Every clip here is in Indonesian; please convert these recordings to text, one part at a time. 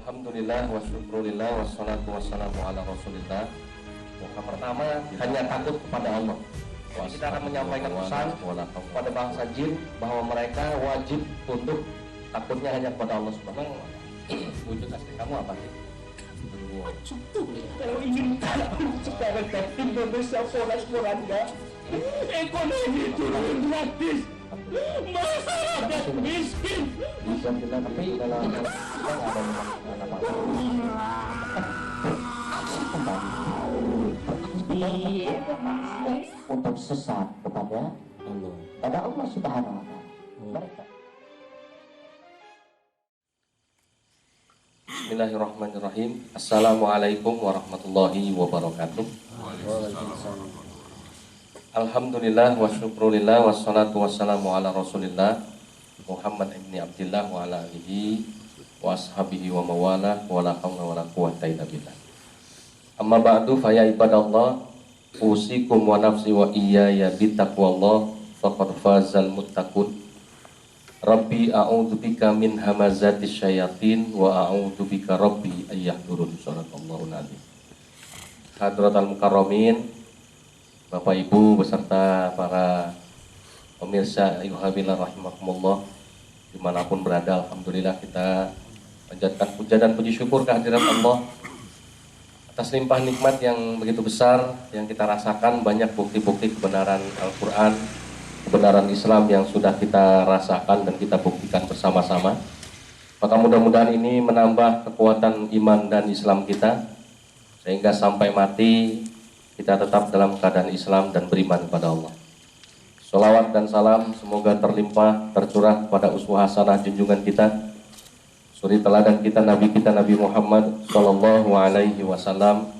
Alhamdulillah wa syukurillah wassalatu wassalamu ala rasulillah. Yang pertama, hanya takut kepada Allah. Kita akan menyampaikan pesan kepada bangsa jin bahwa mereka wajib untuk takutnya hanya kepada Allah Subhanahu wa Ta'ala. Wujud asli kamu apa sih? Kalau ingin tahu sekarang Indonesia pola-polanya ekonomi turun gratis, masyarakat miskin. Bisa kita tapi dalam kita nggak ada untuk sesat kepada Allah Subhanahu wa Ta'ala. Mereka Bismillahirrahmanirrahim. Assalamualaikum warahmatullahi wabarakatuh. Alhamdulillah wa syukurillah wassalatu wassalamu ala rasulillah Muhammad ibn Abdillah wa ala alihi wa ashabihi wa mawala wa la hawla wa la quwwata illa billah. Amma ba'du fa ya ibadallah, usikum wa nafsi wa iyaya bittaqwallah faqad fazal muttaqun. Rabbi a'udzubika min hamazatis syayatin wa a'udzubika rabbi ayyahdurun. Shadaqallahu alazim. Hadratal mukarramin, Bapak Ibu beserta para pemirsa Yuhabillah rahimakumullah dimanapun berada, alhamdulillah kita panjatkan puja dan puji syukur kehadirat Allah atas limpah nikmat yang begitu besar yang kita rasakan. Banyak bukti-bukti kebenaran Al-Quran, kebenaran Islam yang sudah kita rasakan dan kita buktikan bersama-sama. Maka mudah-mudahan ini menambah kekuatan iman dan Islam kita, sehingga sampai mati kita tetap dalam keadaan Islam dan beriman kepada Allah. Sholawat dan salam semoga terlimpah, tercurah kepada uswah hasanah junjungan kita, suri teladan kita Nabi Muhammad Sallallahu Alaihi Wasallam,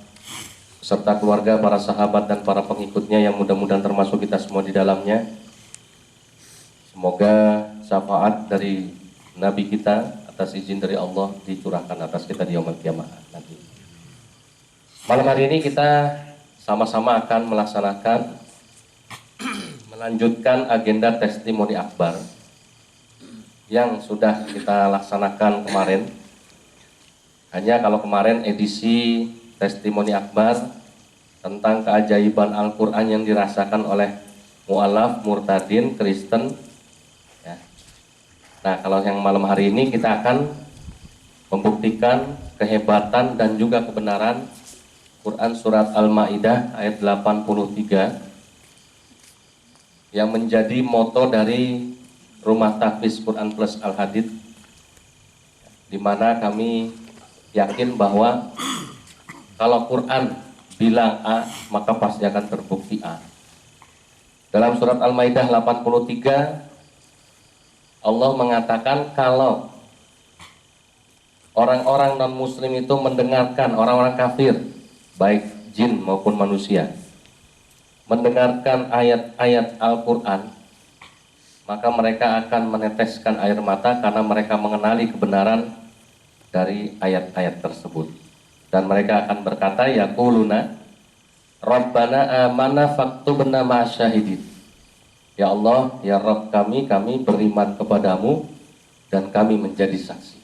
beserta keluarga, para sahabat dan para pengikutnya yang mudah-mudahan termasuk kita semua di dalamnya. Semoga syafaat dari Nabi kita atas izin dari Allah dicurahkan atas kita di yaumul qiyamah nanti. Malam hari ini kita sama-sama akan melaksanakan melanjutkan agenda testimoni akbar yang sudah kita laksanakan kemarin. Hanya kalau kemarin edisi testimoni akbar tentang keajaiban Al-Quran yang dirasakan oleh mu'alaf, murtadin, Kristen. Nah, kalau yang malam hari ini kita akan membuktikan kehebatan dan juga kebenaran Quran surat Al-Maidah ayat 83 yang menjadi moto dari Rumah Tahfiz Quran Plus Al-Hadid, di mana kami yakin bahwa kalau Quran bilang A, maka pasti akan terbukti A. Dalam surat Al-Maidah 83 Allah mengatakan kalau orang-orang non-muslim itu mendengarkan, orang-orang kafir, baik jin maupun manusia, mendengarkan ayat-ayat Al-Quran, maka mereka akan meneteskan air mata karena mereka mengenali kebenaran dari ayat-ayat tersebut. Dan mereka akan berkata, yaquluna Rabbana amana faktubna ma'asyahidin. Ya Allah, ya Rabb kami beriman kepadamu dan kami menjadi saksi.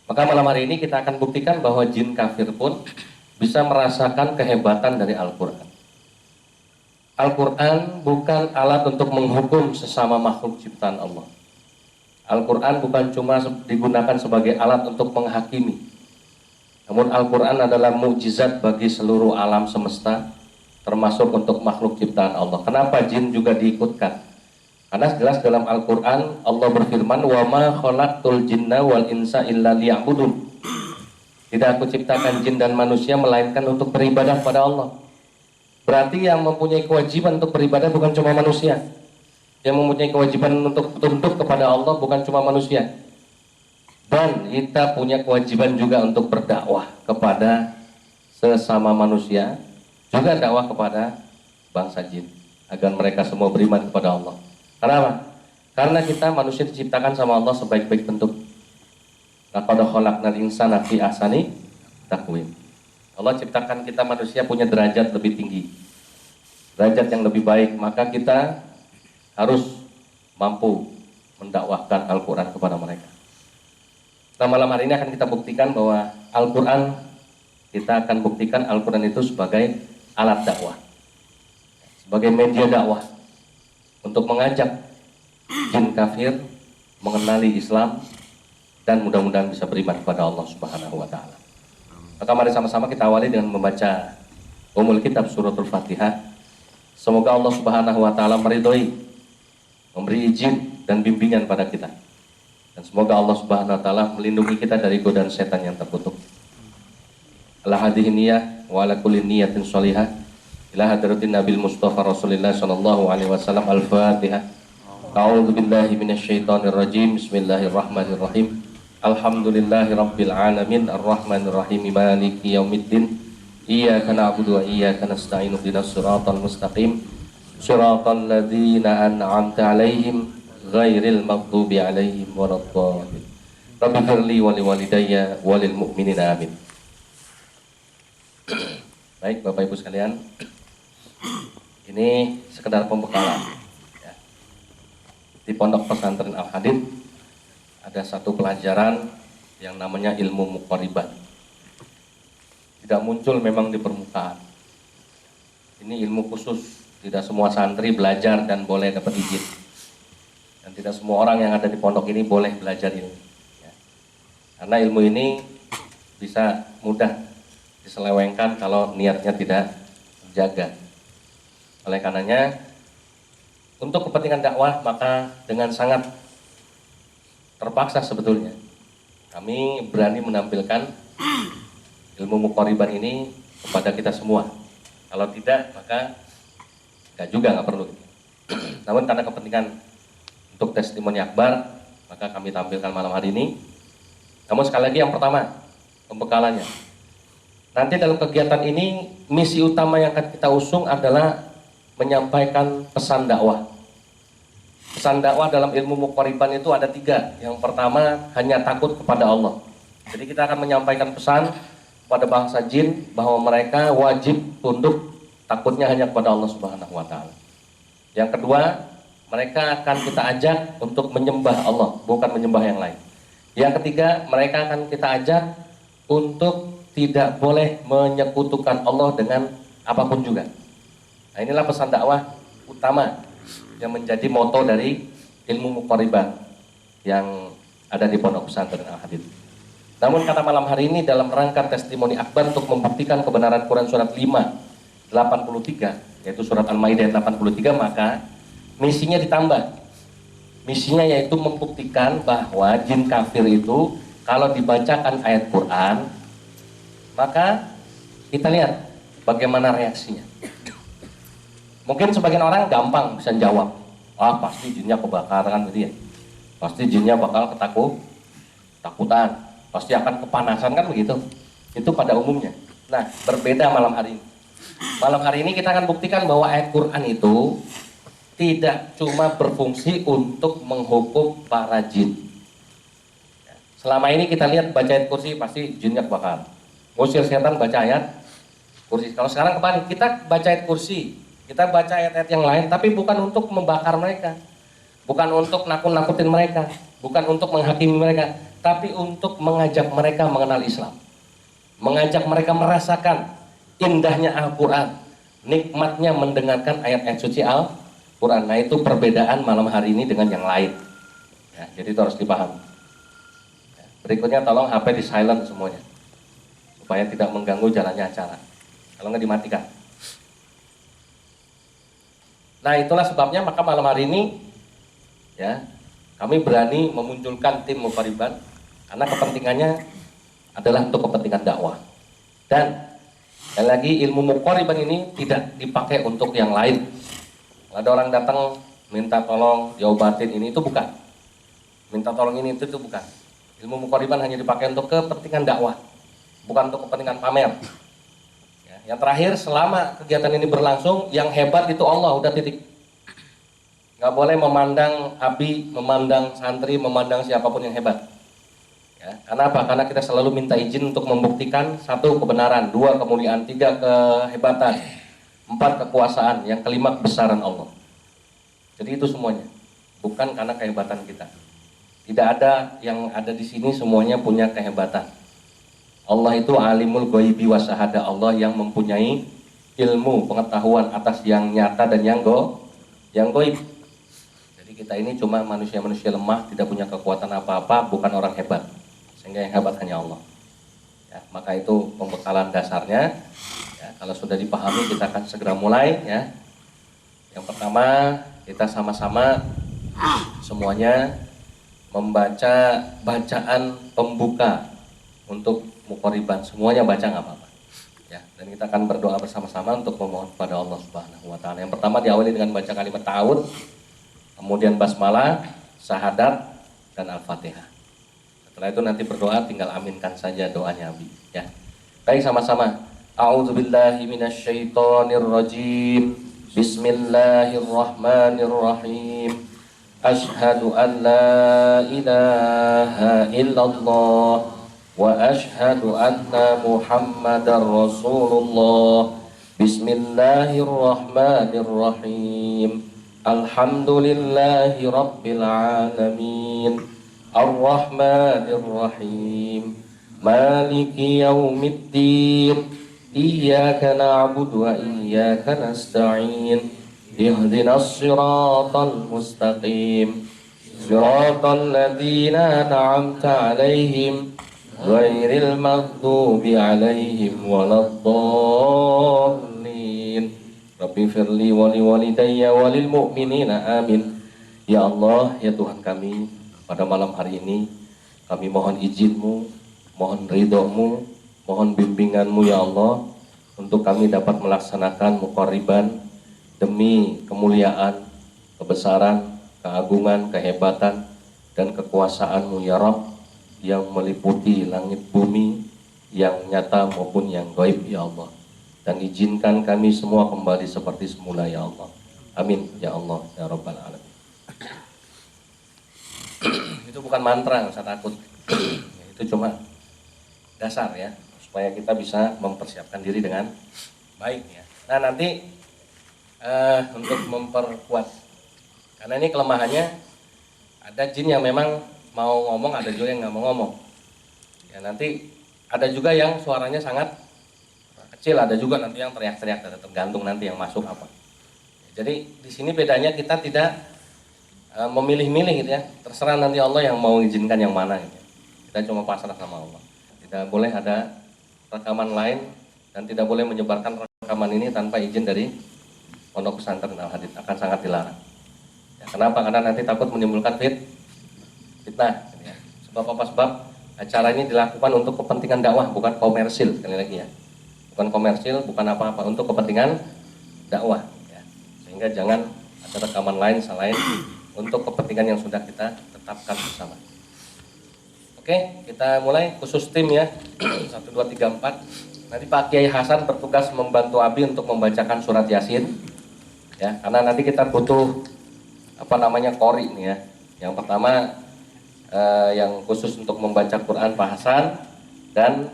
Maka malam hari ini kita akan buktikan bahwa jin kafir pun bisa merasakan kehebatan dari Al-Quran. Al-Quran bukan alat untuk menghukum sesama makhluk ciptaan Allah. Al-Quran bukan cuma digunakan sebagai alat untuk menghakimi. Namun Al-Quran adalah mukjizat bagi seluruh alam semesta, termasuk untuk makhluk ciptaan Allah. Kenapa jin juga diikutkan? Karena jelas dalam Al-Quran Allah berfirman, wa ma khalaqtul jinna wal insa illa liya'budun. Tidak aku ciptakan jin dan manusia melainkan untuk beribadah pada Allah. Berarti yang mempunyai kewajiban untuk beribadah bukan cuma manusia. Yang mempunyai kewajiban untuk tunduk kepada Allah bukan cuma manusia. Dan kita punya kewajiban juga untuk berdakwah kepada sesama manusia, juga dakwah kepada bangsa jin, agar mereka semua beriman kepada Allah. Kenapa? Karena kita manusia diciptakan sama Allah sebaik-baik bentuk. Laqad khalaqnal insana fi ahsani taqwim. Allah ciptakan kita manusia punya derajat lebih tinggi, derajat yang lebih baik, maka kita harus mampu mendakwahkan Al-Quran kepada mereka. Nah, malam hari ini akan kita buktikan bahwa Al-Quran, kita akan buktikan Al-Quran itu sebagai alat dakwah, sebagai media dakwah untuk mengajak jin kafir mengenali Islam dan mudah-mudahan bisa beriman kepada Allah Subhanahu wa taala. Maka mari sama-sama kita awali dengan membaca Ummul Kitab Suratul Fatihah. Semoga Allah Subhanahu wa taala meridhoi, memberi izin dan bimbingan pada kita. Dan semoga Allah Subhanahu wa taala melindungi kita dari godaan setan yang terkutuk. Ala hadhihi niyyah wa ala kulli niyatin shalihah ila hadratin Nabil Mustafa Rasulillah sallallahu alaihi wasallam. Al-Fatihah. A'udzu billahi minasyaitonir rajim. Bismillahirrahmanirrahim. Alhamdulillahi rabbil alamin arrahmanir rahim maliki yaumiddin. Iyyaka na'budu wa iyyaka nasta'in ihdinas siratal mustaqim. Siratal ladzina an'amta 'alaihim ghairil maghdubi 'alaihim waladdallin. Rabbighfirli wa liwalidayya wa lil mu'minina amin. Baik Bapak Ibu sekalian, ini sekedar pembekalan ya. Di Pondok Pesantren Al-Hadid ada satu pelajaran yang namanya ilmu muqaribah. Tidak muncul memang di permukaan. Ini ilmu khusus, tidak semua santri belajar dan boleh dapat izin. Dan tidak semua orang yang ada di pondok ini boleh belajar ilmu ya. Karena ilmu ini bisa mudah diselewengkan kalau niatnya tidak terjaga. Oleh karenanya, untuk kepentingan dakwah maka dengan sangat terpaksa sebetulnya kami berani menampilkan ilmu muqariban ini kepada kita semua. Kalau tidak maka nggak perlu. Namun karena kepentingan untuk testimoni akbar maka kami tampilkan malam hari ini. Namun sekali lagi yang pertama pembekalannya. Nanti dalam kegiatan ini misi utama yang akan kita usung adalah menyampaikan pesan dakwah. Pesan dakwah dalam ilmu muqariban itu ada 3. Yang pertama hanya takut kepada Allah. Jadi kita akan menyampaikan pesan pada bangsa jin bahwa mereka wajib tunduk takutnya hanya kepada Allah Subhanahu wa taala. Yang kedua, mereka akan kita ajak untuk menyembah Allah, bukan menyembah yang lain. Yang ketiga, mereka akan kita ajak untuk tidak boleh menyekutukan Allah dengan apapun juga. Nah, inilah pesan dakwah utama yang menjadi moto dari ilmu muqaribah yang ada di Pondok Pesantren Al-Hadid. Namun karena malam hari ini dalam rangka testimoni akbar untuk membuktikan kebenaran Quran surat 5:83, yaitu surat Al-Maidah 83, maka misinya ditambah. Misinya yaitu membuktikan bahwa jin kafir itu kalau dibacakan ayat Quran maka kita lihat bagaimana reaksinya. Mungkin sebagian orang gampang bisa jawab, pasti jinnya kebakaran gitu ya. Pasti jinnya bakal ketakutan, pasti akan kepanasan kan begitu. Itu pada umumnya. Nah, berbeda malam hari ini. Malam hari ini kita akan buktikan bahwa ayat Quran itu tidak cuma berfungsi untuk menghukum para jin. Selama ini kita lihat baca ayat kursi pasti jinnya kebakaran. Ngusir setan baca ayat kursi. Kalau sekarang kembali kita baca ayat kursi, kita baca ayat-ayat yang lain, tapi bukan untuk membakar mereka, bukan untuk nakut-nakutin mereka, bukan untuk menghakimi mereka, tapi untuk mengajak mereka mengenal Islam, mengajak mereka merasakan indahnya Al-Quran, nikmatnya mendengarkan ayat-ayat suci Al-Quran. Nah, itu perbedaan malam hari ini dengan yang lain. Ya, jadi itu harus dipahami. Ya, berikutnya tolong HP di silent semuanya, supaya tidak mengganggu jalannya acara. Kalau nggak dimatikan. Nah, itulah sebabnya maka malam hari ini ya kami berani memunculkan tim muqariban karena kepentingannya adalah untuk kepentingan dakwah. Dan sekali lagi ilmu muqariban ini tidak dipakai untuk yang lain. Kalau ada orang datang minta tolong diobatin ini, itu bukan. Minta tolong ini itu bukan. Ilmu muqariban hanya dipakai untuk kepentingan dakwah, bukan untuk kepentingan pamer. Ya, yang terakhir, selama kegiatan ini berlangsung, yang hebat itu Allah, udah titik. Nggak boleh memandang Abi, memandang santri, memandang siapapun yang hebat. Ya, karena apa? Karena kita selalu minta izin untuk membuktikan 1, kebenaran, 2, kemuliaan, 3, kehebatan, 4, kekuasaan, yang kelima kebesaran Allah. Jadi itu semuanya, bukan karena kehebatan kita. Tidak ada yang ada di sini semuanya punya kehebatan. Allah itu alimul ghaibi wa syahada, Allah yang mempunyai ilmu pengetahuan atas yang nyata dan yang gaib. Jadi kita ini cuma manusia-manusia lemah, tidak punya kekuatan apa-apa, bukan orang hebat. Sehingga yang hebat hanya Allah. Ya, maka itu pembekalan dasarnya. Ya, kalau sudah dipahami kita akan segera mulai ya. Yang pertama kita sama-sama semuanya membaca bacaan pembuka untuk muqarriban. Semuanya baca nggak apa-apa. Ya, dan kita akan berdoa bersama-sama untuk memohon kepada Allah Subhanahu wa taala. Yang pertama diawali dengan baca kalimat ta'awudz, kemudian basmalah, syahadat dan al-Fatihah. Setelah itu nanti berdoa tinggal aminkan saja doanya Abi, ya. Baik sama-sama. A'udzubillahi minasyaitonirrajim. Bismillahirrahmanirrahim. Asyhadu an la ilaha illallah wa asyhadu anna Muhammadar Rasulullah. Bismillahirrahmanirrahim. Alhamdulillahi rabbil alamin. Ar-Rahmanir-Rahim. Maliki yaumiddin. Iyyaka na'budu wa iyyaka nasta'in. Ihdinas siratal mustaqim. Siratal ladzina an'amta 'alaihim ghairil maghdubi 'alaihim waladdallin. Rabbi firli wa li walidayya wa lil mu'minina amin. Ya Allah, ya Tuhan kami, pada malam hari ini kami mohon izin-Mu, mohon ridho-Mu, mohon bimbingan-Mu ya Allah, untuk kami dapat melaksanakan muqarriban demi kemuliaan, kebesaran, keagungan, kehebatan, dan kekuasaan-Mu ya Rabb, yang meliputi langit bumi, yang nyata maupun yang gaib ya Allah. Dan izinkan kami semua kembali seperti semula ya Allah. Amin ya Allah ya Rabbal Alamin. Itu bukan mantra, nggak usah takut. Itu cuma dasar ya, supaya kita bisa mempersiapkan diri dengan baik ya. Nah nanti untuk memperkuat, karena ini kelemahannya ada jin yang memang mau ngomong, ada juga yang nggak mau ngomong. Ya nanti ada juga yang suaranya sangat kecil, ada juga nanti yang teriak-teriak, tergantung nanti yang masuk apa. Jadi di sini bedanya kita tidak memilih-milih gitu ya, terserah nanti Allah yang mau izinkan yang mana gitu. Kita cuma pasrah sama Allah. Tidak boleh ada rekaman lain dan tidak boleh menyebarkan rekaman ini tanpa izin dari Pondok Pesantren Al-Hadid, akan sangat dilarang. Ya, kenapa? Karena nanti takut menimbulkan fitnah. Gitu ya. Sebab apa? Sebab acara ini dilakukan untuk kepentingan dakwah, bukan komersil, sekali lagi ya. Bukan komersil, bukan apa-apa, untuk kepentingan dakwah. Ya. Sehingga jangan ada rekaman lain selain untuk kepentingan yang sudah kita tetapkan bersama. Oke, kita mulai khusus tim ya. 1, 2, 3, 4. Nanti Pak Kiai Hasan bertugas membantu Abi untuk membacakan surat Yasin. Ya, karena nanti kita butuh qori nih ya. Yang pertama yang khusus untuk membaca Quran Pak Hasan dan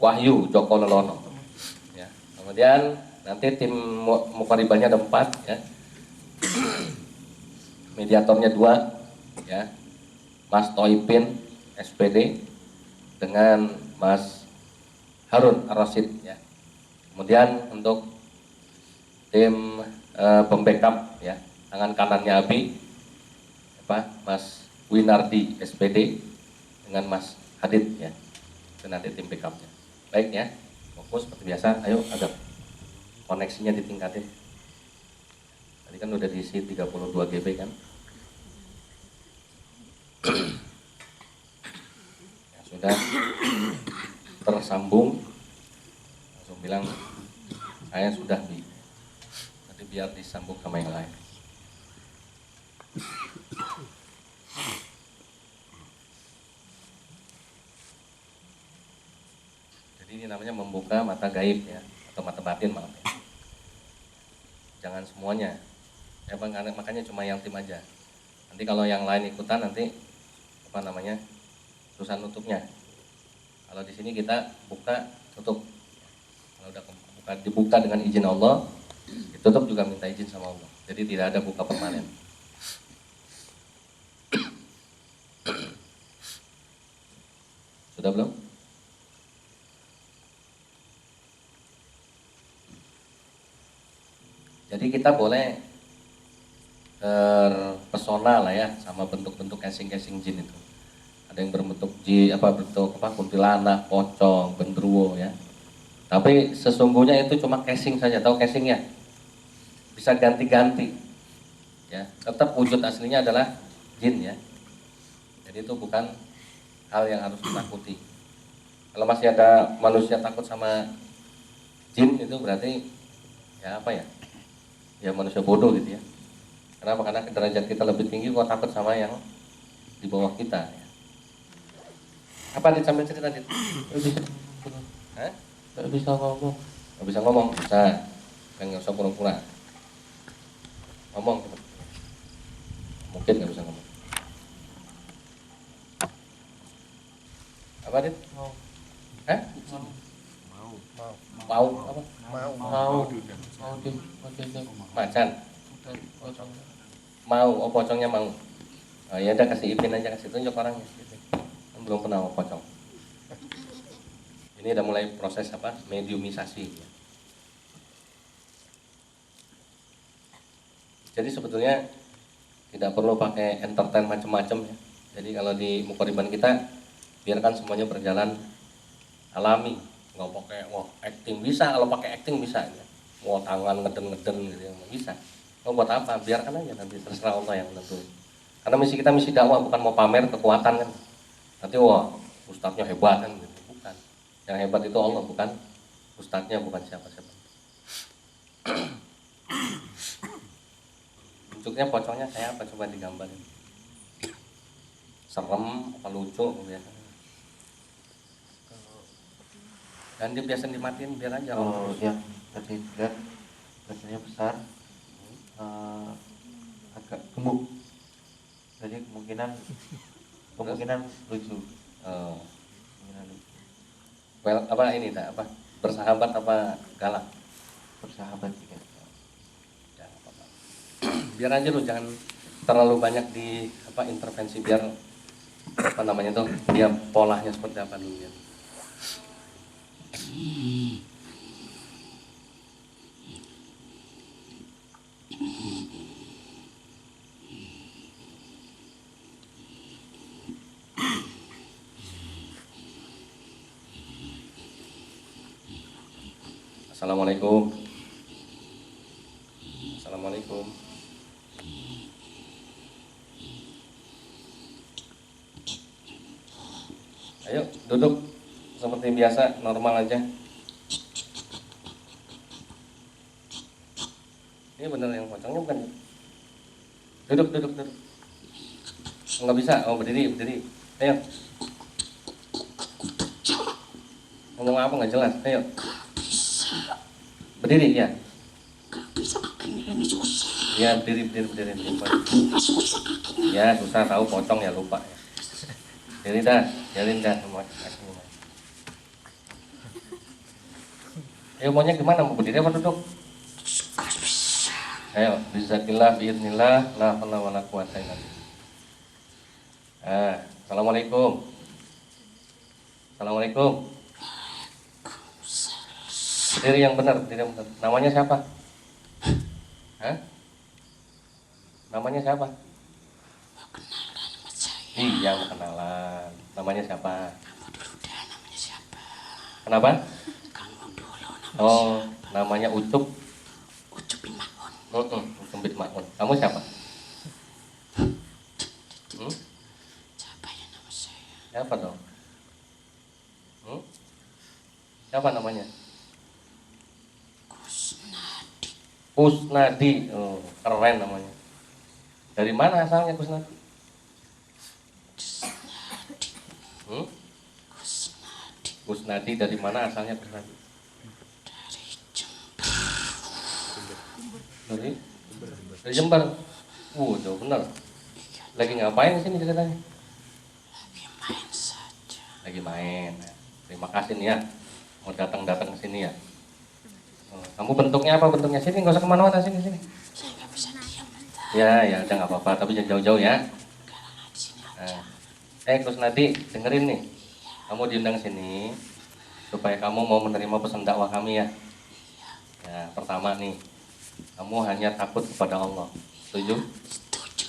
Wahyu Joko Lelono. Ya. Kemudian nanti tim muqarribannya ada 4 ya. Mediatornya 2 ya, Mas Toipin SPD dengan Mas Harun Ar-Rasyid ya. Kemudian untuk tim pembackup ya, tangan kanannya Abi Mas Winardi SPD dengan Mas Hadid ya. Itu nanti tim backupnya. Baik ya, fokus seperti biasa. Ayo agak koneksinya ditingkatin. Tadi kan udah diisi 32 GB kan. Ya, sudah tersambung, langsung bilang saya sudah nanti biar disambung sama yang lain. Jadi ini namanya membuka mata gaib ya, atau mata batin maaf ya. Jangan semuanya. Ya, makanya cuma yang tim aja. Nanti kalau yang lain ikutan nanti susah nutupnya. Kalau di sini kita buka tutup. Kalau udah dibuka dengan izin Allah, ditutup juga minta izin sama Allah. Jadi tidak ada buka permanen. Sudah belum? Jadi kita boleh terpesona lah ya sama bentuk-bentuk casing-casing jin itu. Ada yang berbentuk bentuk kuntilanak, pocong, genderuwo ya. Tapi sesungguhnya itu cuma casing saja. Tahu casingnya? Bisa ganti-ganti. Ya, tetap wujud aslinya adalah jin ya. Jadi itu bukan hal yang harus ditakuti. Kalau masih ada manusia takut sama jin itu berarti ya apa ya? Ya manusia bodoh gitu ya. Kenapa? Karena derajat kita lebih tinggi kok takut sama yang di bawah kita ya. Apa Dit sambil cerita Dit? Hah? Gak bisa ngomong. Gak bisa ngomong? Bisa. Kan gak usah pura-pura. Ngomong. Mungkin gak bisa ngomong. Apa Dit? Mau. Hah? Mau apa? Mau di Macan. pocongnya. Mau, oh pocongnya mau. Oh, ya udah kasih ipin aja, kasih tunjuk orangnya. Kan belum pernah mau pocong. Ini udah mulai proses apa? Mediumisasi. Jadi sebetulnya tidak perlu pakai entertain macam-macam ya. Jadi kalau di mukoriban kita biarkan semuanya berjalan alami, nggak pakai acting. Bisa kalau pakai acting bisa ya. Mau tangan ngeden-ngeden gitu ya, bisa. Mau buat apa? Biarkan aja, nanti terserah Allah yang nentuin. Karena misi kita misi dakwah, bukan mau pamer kekuatan kan. Nanti wah ustadznya hebat kan gitu. Bukan. Yang hebat itu Allah, bukan ustadznya, bukan siapa-siapa. Bentuknya pocongnya kayak apa? Coba digambarin. Serem apa lucu biasanya. Dan dia biasa dimatiin biar aja. Kalau yang tadi lihat badannya besar, agak gemuk, jadi kemungkinan lucu. Kemungkinan lucu. Well, apa ini tak apa bersahabat apa galak? Bersahabat juga. Ya, apa-apa. Biar aja lu jangan terlalu banyak di apa intervensi, biar apa namanya tuh dia polanya seperti apa dulu ya. Assalamualaikum. Assalamualaikum. Ayo duduk seperti biasa, normal aja. Ini bener yang pocongnya bukan? Duduk. Nggak bisa. Oh berdiri. Ayo. Ngomong apa nggak jelas. Ayo. Berdiri ya. Ya berdiri. Ya susah tahu pocong ya lupa. Jalin dah semua. Ayo maunya gimana? Mau berdiri apa duduk? Ayo, bizakillah, biidnillah, la haula wala quwata illa billah. Assalamualaikum. Assalamualaikum. Berdiri yang benar. Namanya siapa? Hah? Namanya siapa? Iya, mau kenalan. Namanya siapa? Kenapa? Oh, namanya Ucup. Ucup bin Makmun. Kamu siapa? Siapa dong? Siapa namanya? Kusnadi. Oh, keren namanya. Dari mana asalnya Kusnadi? Kusnadi dari mana asalnya Kusnadi? Dari Jember. Jauh bener. Lagi ngapain sini ceritanya? Lagi main. Terima kasih nih ya, mau datang ke sini ya. Kamu bentuknya apa? Bentuknya sini, nggak usah kemana-mana, sini. Ya, udah nggak apa-apa, tapi jangan jauh-jauh ya. Kusnadi, dengerin nih. Kamu diundang sini supaya kamu mau menerima pesan dakwah kami ya. Ya, pertama nih, kamu hanya takut kepada Allah. Setuju? Setuju.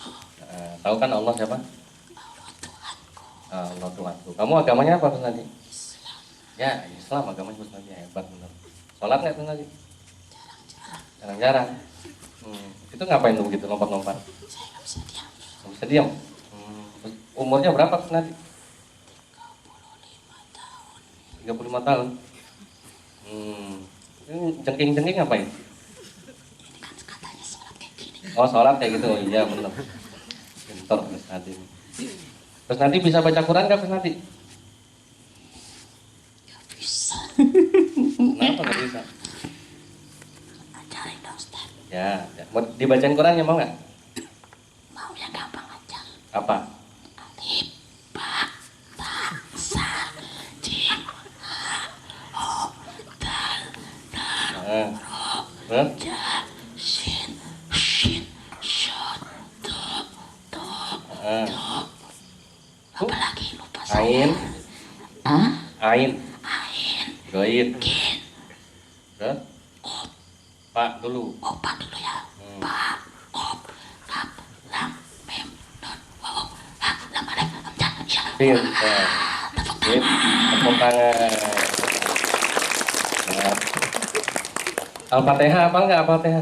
Tahu kan Allah siapa? Allah Tuhanku. Allah Tuhanku. Kamu agamanya apa Gus Nadi? Islam. Ya, Islam agamanya Gus Nadi, hebat benar. Sholat nggak Gus Nadi? Jarang-jarang. Jarang-jarang. Itu ngapain tuh begitu lompat-lompat? Saya nggak bisa diam. Nggak bisa diam. Terus umurnya berapa Gus Nadi? 35 tahun. 35 tahun. Ini jengking-jengking ngapain? Ini kan katanya sholat kayak gini. Oh, sholat kayak gitu. Iya, benar. Pintar Gus Nadi. Gus Nadi bisa baca Quran nggak Gus Nadi? Gak bisa. Kenapa nggak bisa? Ajarin dong Ustaz. Ya. Mau dibacain Qurannya mau nggak? Mau yang gampang aja. Apa? Alif, ba, ta, sa, jim, ha, ho, dal, Nah. Hah? ja, shin, shin, shot, do, do, Nah. apa lagi lupa Ain, saya. Hah? ain, Ain, goit. kin, Terus? Pak dulu. opa dulu ya. Ba, op, kap, lam, mem, non, waw, ha, lam, alif, hamzah, ya. Pintar. Sip. Tepuk tangan. Nah. Al-Fatihah apa enggak Al-Fatihah?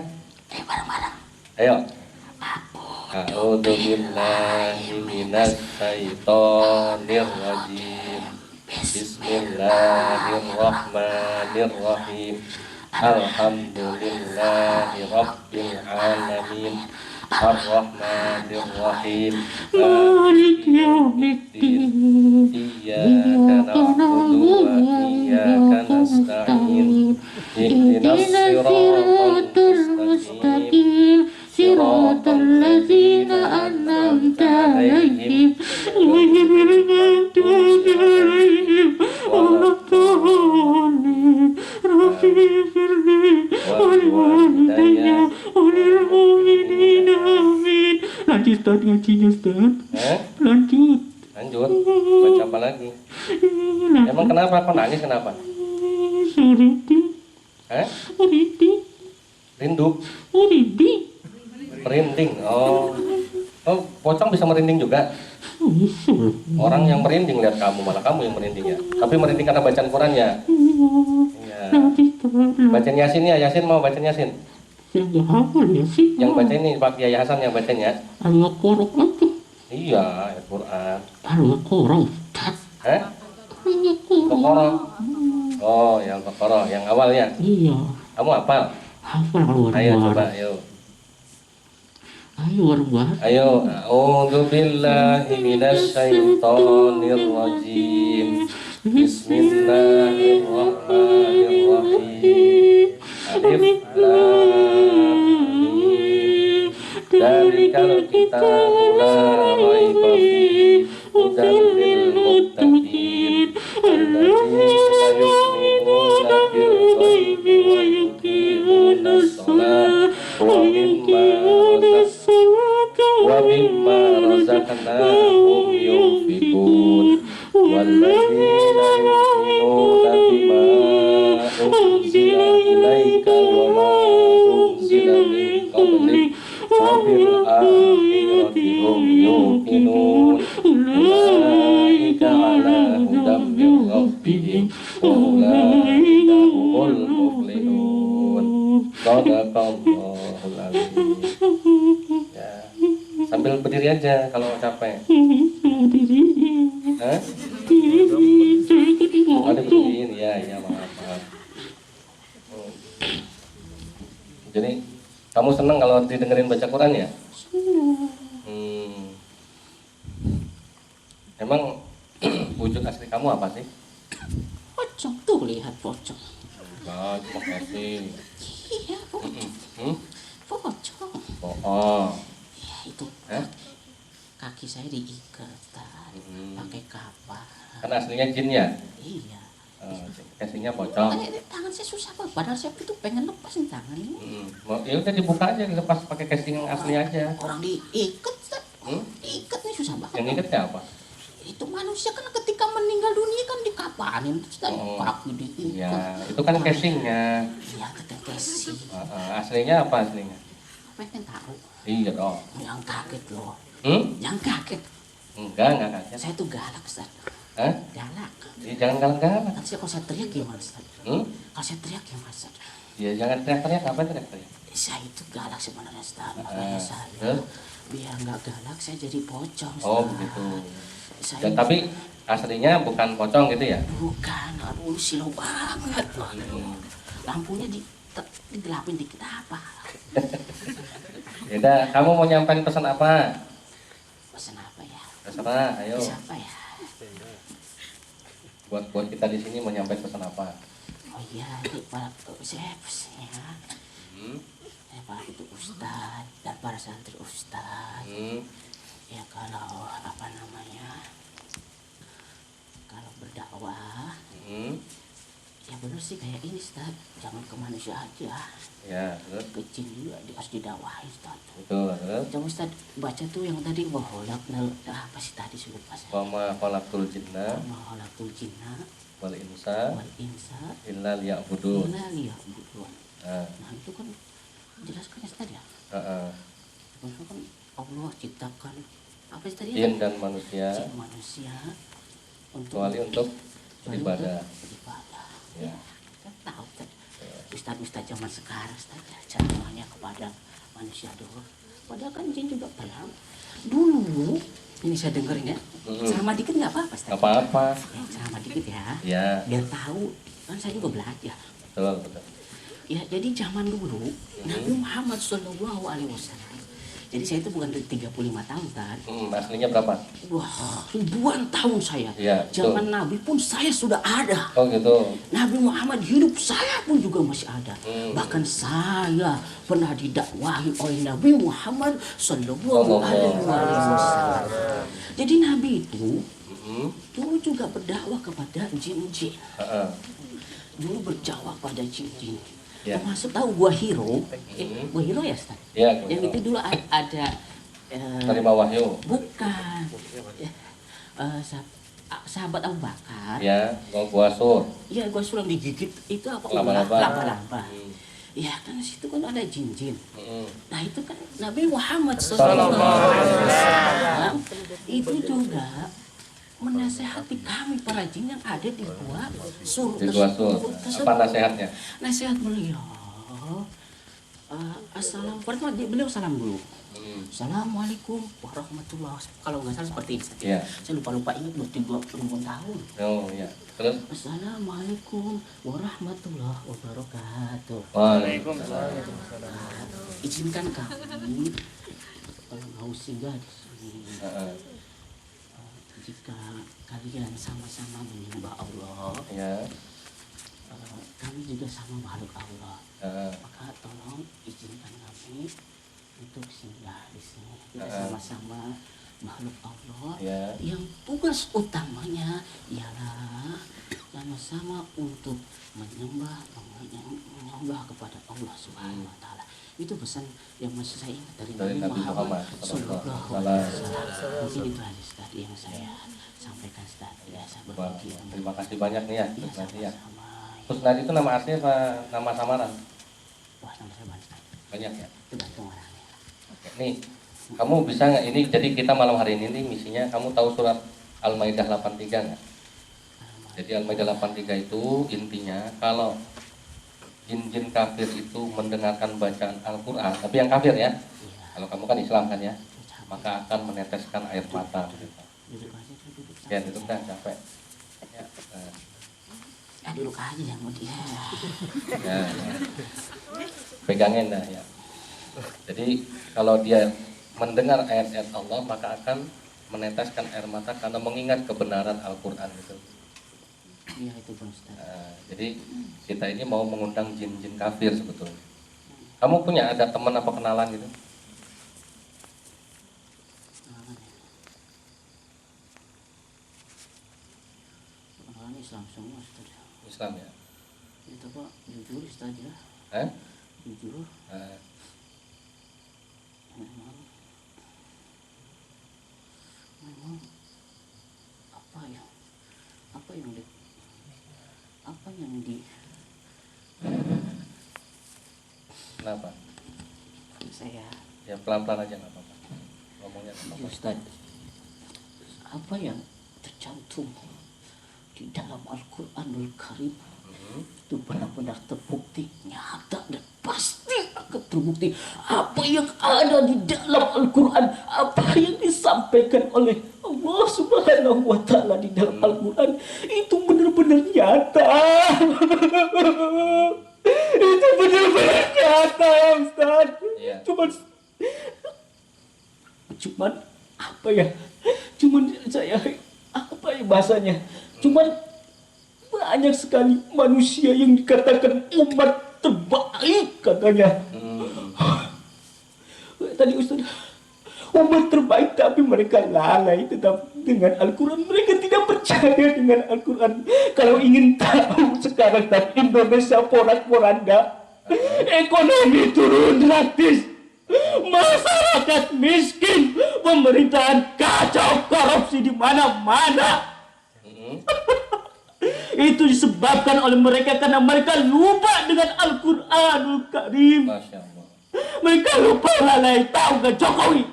Bareng-bareng. Ayo. A'udzu billahi minasy syaithanir rajim. Bismillahirrahmanirrahim. Alhamdulillahi rabbil alamin. Ar-Rahmanir-Rahim. Maliki yaumiddin. Iyyaka na'budu wa iyyaka nasta'in. Ihdinas siratal mustaqim. Siratal ladzina an'amta 'alaihim ghairil maghdubi 'alaihim waladdallin. Rabbi ighfirli wa liwalidayya wa lil mu'minina amin. Lanjut Ustaz ngajinya Ustaz. Lanjut. Baca apa lagi? Emang kenapa? Kok nangis kenapa? Suriti. Suriti. Rindu? Suriti. Merinding. Oh, pocong bisa merinding juga. Orang yang merinding lihat kamu, malah kamu yang merinding ya. Tapi merinding karena bacaan Quran ya. Iya. Bacaan Yasin ya, Yasin mau bacaan Yasin. Yang hafal Yasin. Yang baca ini Pak Kiai Hasan yang bacanya. Al-Qur'an itu. Iya, Al-Quran. Al-Qur'an. Hah? Al-Baqarah. Oh, yang Al-Baqarah, yang awal ya. Iya. Kamu hafal? Hafal luar. Ayo coba, ayo. Ayo luar. Ayo, a'udzu billahi minasy syaithanir rajim. Bismillahirrahmanirrahim. Alif lam mim. Dzalikal kitabu la raiba fihi hudan lil muttaqin alladzina yu'minuna bil ghaibi wa yuqimunas sholata wa mimma razaqnahum yunfiqun walladzina yu'minuna bima unzila ilaika wa ma unzila min qablik wa bil akhirati hum yuqinun ulaika ala hudam min rabbihim wa ulaika humul muflihun. Shadaqallahul azim. Ya, sambil berdiri aja kalau capek. Hah? Ada berdiri, ya, maaf. Jadi kamu senang kalau didengerin baca Quran ya? Emang wujud asli kamu apa sih? Pocong tuh, lihat pocong. Enggak, cuma kasih. Iya, pocong. Pocong. Oh. Ya itu. Hah? Kaki saya diikat pakai kapal. Karena aslinya jin ya? Iya. Casingnya pocong. Tangan saya susah banget, padahal saya itu pengen lepasin tangan ini. Ya udah dibuka aja, lepas pakai casing yang asli aja. Orang diikat, diikat nih susah banget. Yang ikatnya apa? Itu manusia kan ketika meninggal dunia kan dikapanin terus tadi Oh. kerak gede. Ya, itu kan casingnya. Iya, teteh casing. Aslinya apa aslinya? Apa yang tahu? Iya dong. Yang kaget loh. Yang kaget. Enggak kaget. Saya tuh galak, Ustaz. Hah? Galak. Jangan galak-galak. Nanti kalau saya teriak gimana, Ustaz? Kalau saya teriak gimana, Ustaz? Ya jangan teriak-teriak, apa teriak-teriak? Saya itu galak sebenarnya, Ustaz. Ah, Makanya saya terus? biar nggak galak saya jadi pocong, Ustaz. Oh begitu. Saya Tapi aslinya bukan pocong gitu ya? bukan, aduh silau banget loh. Lampunya digelapin dikit apa? Yaudah, kamu mau nyampein pesan apa? Pesan apa ya? Terserah, ayo. Pesan apa ya? Buat kita di sini mau nyampein pesan apa? Oh iya, ini para saya ya. Hmm? Para itu ustad dan para santri ustad. Ya kalau apa namanya? Kalau berdakwah, ya benar sih kayak ini Ustaz, jangan ke manusia aja. Ya, terus? Ke jin juga harus didakwahi Ustaz. Betul, terus? Coba Ustaz baca tuh yang tadi waholak apa sih tadi sudah pas. Wama khalaqtul jinna Waholakul jinna wal insa wal insa illa liya'budun. illa liya'budun. Nah, Nah itu kan jelaskan ya Ustaz ya. Itu kan Allah ciptakan apa sih tadi? Jin dan manusia Jin manusia kecuali untuk beribadah. Beribadah. Ya. Kita tahu kan ustaz-ustaz zaman sekarang Ustaz, caranya kepada manusia dulu. Padahal kan jin juga pernah dulu. Ini saya dengerin ya. Ceramah dikit nggak apa-apa Ustaz. Nggak apa-apa. Ceramah dikit ya. Ya, Biar tahu kan saya juga belajar. betul, betul. Ya jadi zaman dulu Nabi Muhammad Shallallahu Alaihi Wasallam. Jadi saya itu bukan 35 tahun Ustaz. Aslinya berapa? Wah, ribuan tahun saya. Iya, betul. Zaman Nabi pun saya sudah ada. Oh gitu. Nabi Muhammad hidup, saya pun juga masih ada. Bahkan saya pernah didakwahi oleh Nabi Muhammad Sallallahu Alaihi Wasallam. Jadi Nabi itu dulu juga berdakwah kepada jin-jin. Dulu berdakwah pada jin-jin. Ya. Termasuk tahu Gua Hiro. Gua Hiro ya Ustaz? Ya, Yang itu dulu ada terima wahyu. bukan. Sahabat Abu Bakar. Ya, gua sur. Iya, gua sulam digigit itu apa? Laba-laba. Laba-laba. Ya kan di situ kan ada jin-jin. Nah itu kan Nabi Muhammad Sallallahu SAW itu juga menasehati kami para jin yang ada di gua sur. Di gua sur. Apa nasihatnya? Nasihat beliau. Assalamualaikum. Beliau salam dulu. Assalamualaikum warahmatullahi wabarakatuh. Kalau nggak salah seperti ini. Iya. Saya lupa ingat berarti 20 tahun. Oh iya. Terus? Assalamualaikum warahmatullahi wabarakatuh. Waalaikumsalam. Izinkan kami mau singgah di sini. Jika kalian sama-sama menyembah Allah, Ya. kami juga sama makhluk Allah. Maka tolong izinkan kami untuk singgah di sini. Kita sama-sama makhluk Allah Ya. yang tugas utamanya ialah sama-sama untuk menyembah kepada Allah Subhanahu wa taala. Itu pesan yang masih saya ingat dari Nabi Muhammad sallallahu alaihi wasallam. Mungkin itu aja tadi yang saya sampaikan tadi ya, saya berbagi. Terima kasih banyak nih ya, Iya, Kusnadi ya. sama-sama. Kusnadi itu nama asli apa nama samaran? Wah, nama saya banyak. Banyak ya. Itu bantu orangnya. Oke, nih, kamu bisa nggak ini? Jadi kita malam hari ini nih misinya, kamu tahu surat Al-Maidah 83 nggak? Jadi Al-Maidah 83 itu intinya kalau jin-jin kafir itu mendengarkan bacaan Al-Quran, tapi yang kafir ya, kalau kamu kan Islam kan ya, maka akan meneteskan air mata. Duduk aja, duduk. Ya, itu kan capek. Ya, Duduk aja yang mau dia. ya. Pegangin dah ya. Jadi kalau dia mendengar ayat-ayat Allah maka akan meneteskan air mata karena mengingat kebenaran Al-Quran itu. Iya itu Bang Ustaz. Jadi kita ini mau mengundang jin-jin kafir sebetulnya. Kamu punya ada teman apa kenalan gitu? Kenalan Islam semua Ustaz. Islam ya? Itu Pak, jujur Ustaz ya. Jujur. Memang apa ya? Kenapa? Saya Ya pelan-pelan aja nggak apa-apa. Ngomongnya nggak apa-apa. Ustaz, apa yang tercantum di dalam Al-Quranul Karim itu benar-benar terbukti nyata dan pasti akan terbukti. Apa yang ada di dalam Al-Quran, apa yang disampaikan oleh Allah Subhanahu wa Ta'ala di dalam Al-Quran itu benar-benar nyata. Itu benar-benar nyata ya Ustaz. Iya. Cuman apa ya? Cuman saya apa ya bahasanya? Cuman banyak sekali manusia yang dikatakan umat terbaik katanya. Tadi Ustaz, umat terbaik tapi mereka lalai tetap dengan Al-Quran. Mereka tidak percaya dengan Al-Quran. Kalau ingin tahu sekarang Indonesia porak-poranda, ekonomi turun drastis, masyarakat miskin, pemerintahan kacau, korupsi di mana-mana. Itu disebabkan oleh mereka karena mereka lupa dengan Al-Quranul Karim. Masya Allah. Mereka lupa lalai. Tahu gak Jokowi?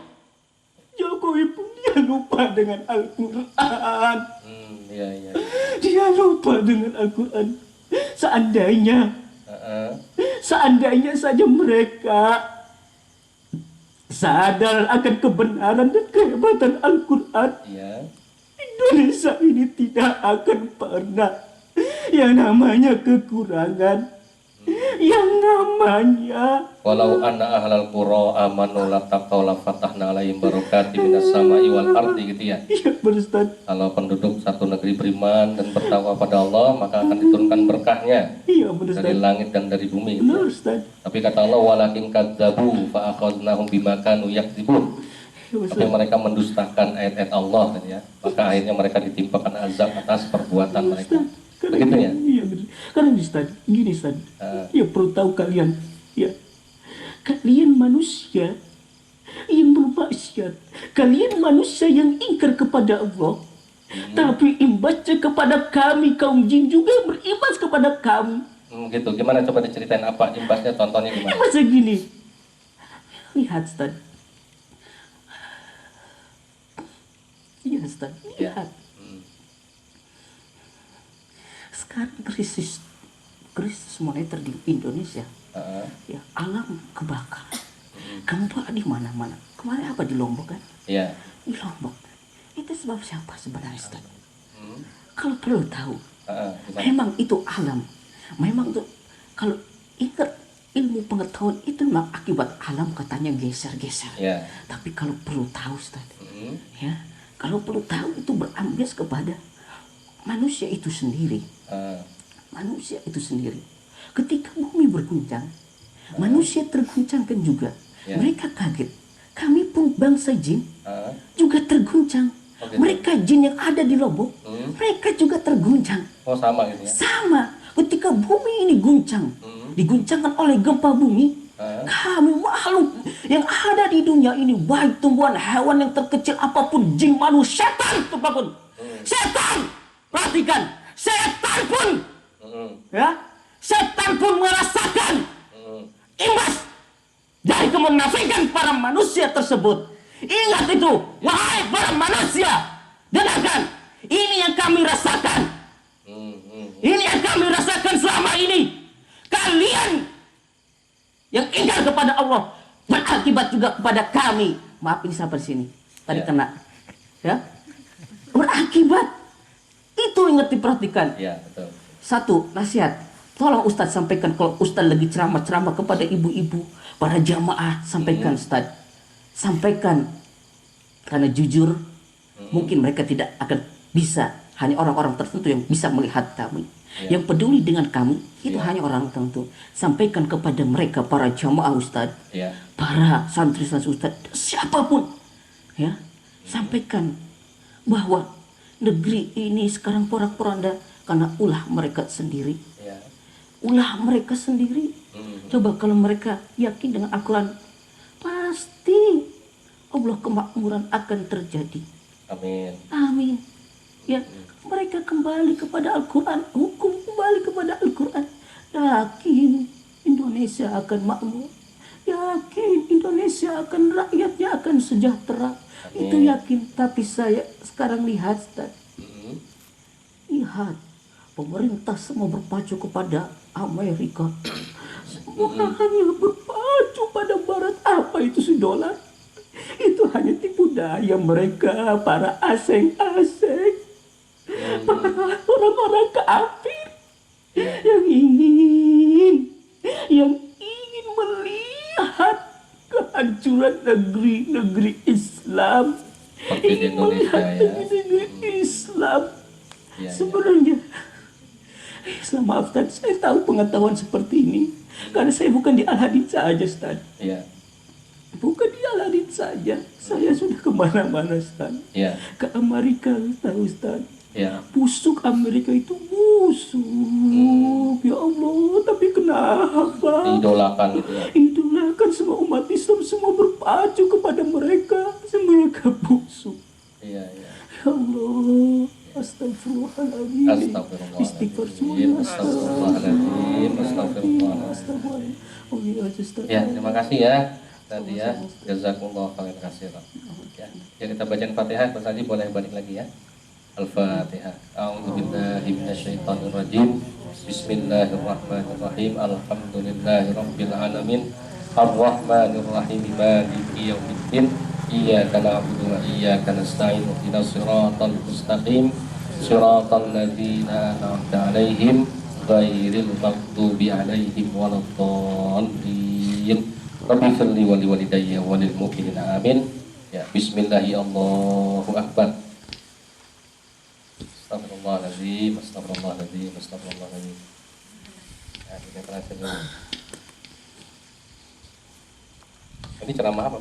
Jokowi pun dia lupa dengan Al-Quran. Iya. Dia lupa dengan Al-Quran. Seandainya saja mereka sadar akan kebenaran dan kehebatan Al-Quran, Iya. Indonesia ini tidak akan pernah yang namanya kekurangan, yang namanya Walau anna ahlal qura amanu lattaqaw la fatahna alaihim barakatim minas sama'i wal ardi gitu ya. ya berustad, Kalau penduduk satu negeri beriman dan bertakwa pada Allah, maka akan diturunkan berkahnya iya dari berustad, langit dan dari bumi gitu benar ya. Ustaz, Tapi kata Allah walakin kadzabu fa akhadnahum bima kanu yakdzibun. ya Tapi Ustaz. mereka mendustakan ayat-ayat Allah kan ya. Maka akhirnya mereka ditimpakan azab atas perbuatan mereka. Begitu ya? Iya benar. Karena Ustaz, gini Ustaz, ya perlu tahu kalian, ya kalian manusia yang bermaksiat, kalian manusia yang ingkar kepada Allah, tapi imbasnya kepada kami kaum jin juga berimbas kepada kami. Gitu. Gimana coba diceritain apa imbasnya, contohnya gimana? Masa gini, lihat Ustaz, iya Ustaz, lihat. Sekarang krisis moneter di Indonesia, ya alam kebakar, gempa di mana-mana. Kemarin apa di Lombok kan? Iya. Di Lombok. Itu sebab siapa sebenarnya Ustaz? Kalau perlu tahu, Gimana? memang itu alam. Memang itu kalau ingat ilmu pengetahuan itu memang akibat alam katanya geser-geser. Iya. Tapi kalau perlu tahu Ustaz, ya kalau perlu tahu itu berambias kepada manusia itu sendiri. Manusia itu sendiri. Ketika bumi berguncang, manusia terguncangkan juga. Ya. Mereka kaget. Kami pun bangsa jin juga terguncang. Oh, gitu. Mereka jin yang ada di Lombok, mereka juga terguncang. Oh sama gitu ya. Sama. Ketika bumi ini guncang, diguncangkan oleh gempa bumi, kami makhluk yang ada di dunia ini, baik tumbuhan, hewan yang terkecil apapun, jin, manusia, setan, apapun. Setan, perhatikan, setan pun, ya, setan pun merasakan imbas dari kemunafikan para manusia tersebut. Ingat itu, wahai para manusia, dengarkan, ini yang kami rasakan. Ini yang kami rasakan selama ini. Kalian yang ingkar kepada Allah berakibat juga kepada kami. Maaf ini sampai sini. Tadi Ya. kena, ya, berakibat. Itu ingat diperhatikan. Iya betul. Satu, nasihat. Tolong Ustadz sampaikan kalau Ustadz lagi ceramah-ceramah kepada ibu-ibu, para jamaah, sampaikan Ustadz. Sampaikan. Karena jujur, mungkin mereka tidak akan bisa, hanya orang-orang tertentu yang bisa melihat kami. Yang peduli dengan kami, itu hanya orang tertentu. Sampaikan kepada mereka, para jamaah Ustadz, Iya. para santri-santri Ustadz, siapapun. Ya, sampaikan bahwa negeri ini sekarang porak-poranda karena ulah mereka sendiri. Iya. Ulah mereka sendiri. Coba kalau mereka yakin dengan Al-Quran, pasti Allah kemakmuran akan terjadi. Amin. Amin. Ya, mereka kembali kepada Al-Quran, hukum kembali kepada Al-Quran. Yakin Indonesia akan makmur. yakin Indonesia akan, rakyatnya akan sejahtera. Itu yakin. Tapi saya sekarang lihat, Ustaz. Lihat, pemerintah semua berpacu kepada Amerika. Semua hanya berpacu pada Barat. Apa itu $1? Itu hanya tipu daya mereka, para asing-asing, para orang-orang kafir yang ingin melihat kehancuran negeri-negeri Islam, Seperti di ingin Indonesia melihat ya. negeri-negeri Islam. Iya, Sebenarnya, maaf Ustaz, saya tahu pengetahuan seperti ini karena saya bukan di Al-Hadid saja, Ustaz. Iya. Bukan di Al-Hadid saja, saya sudah kemana-mana, Ustaz. Iya. Ke Amerika, tahu Ustaz. Iya. Busuk Amerika itu busuk. Ya Allah, tapi kenapa? Diidolakan gitu ya. Idolakan semua umat Islam, semua berpacu kepada mereka. Mereka busuk. Iya, iya. Ya Allah, astagfirullahaladzim. Astagfirullahaladzim. Istighfar semuanya. Astagfirullahaladzim. Astagfirullahaladzim. Astagfirullahaladzim. Oh iya, Ustaz. Ya, terima kasih ya tadi ya. Jazakumullah khairan katsiran. Ya, kita bacain Fatihah, Mas Haji boleh balik lagi ya. Al-Fatihah. A'udzubillahi minasyaitonir rajim. Bismillahirrahmanirrahim. Alhamdulillahirabbil alamin. Arrahmanir rahim. Maliki yaumiddin. Iyyaka na'budu wa iyyaka nasta'in. Ihdinas siratal mustaqim. Siratal ladzina an'amta 'alaihim ghairil maghdubi 'alaihim waladdallin. Rabbi firli wa liwalidayya wa lil mu'minina amin. Ya, bismillahirrahmanirrahim. Allahu akbar. Astagfirullahaladzim, astagfirullahaladzim, astagfirullahaladzim. Ya, kita terakhir dulu. Ini ceramah apa?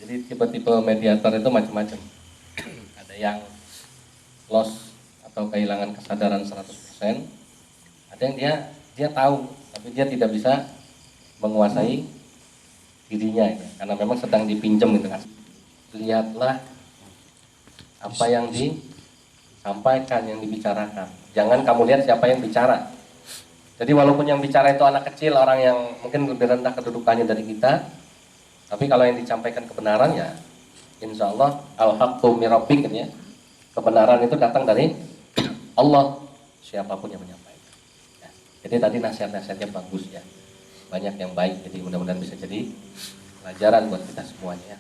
Jadi tipe-tipe mediator itu macam-macam. Ada yang lost atau kehilangan kesadaran 100%. Ada yang dia tahu, tapi dia tidak bisa menguasai dirinya ya, karena memang sedang dipinjam gitu kan. Lihatlah apa yang disampaikan, yang dibicarakan. Jangan kamu lihat siapa yang bicara. Jadi walaupun yang bicara itu anak kecil, orang yang mungkin lebih rendah kedudukannya dari kita, tapi kalau yang disampaikan kebenaran ya insya Allah al-haqqu min rabbik ya. Kebenaran itu datang dari Allah, siapapun yang menyampaikan ya. Jadi tadi nasihat-nasihatnya bagus ya, banyak yang baik, jadi mudah-mudahan bisa jadi pelajaran buat kita semuanya ya.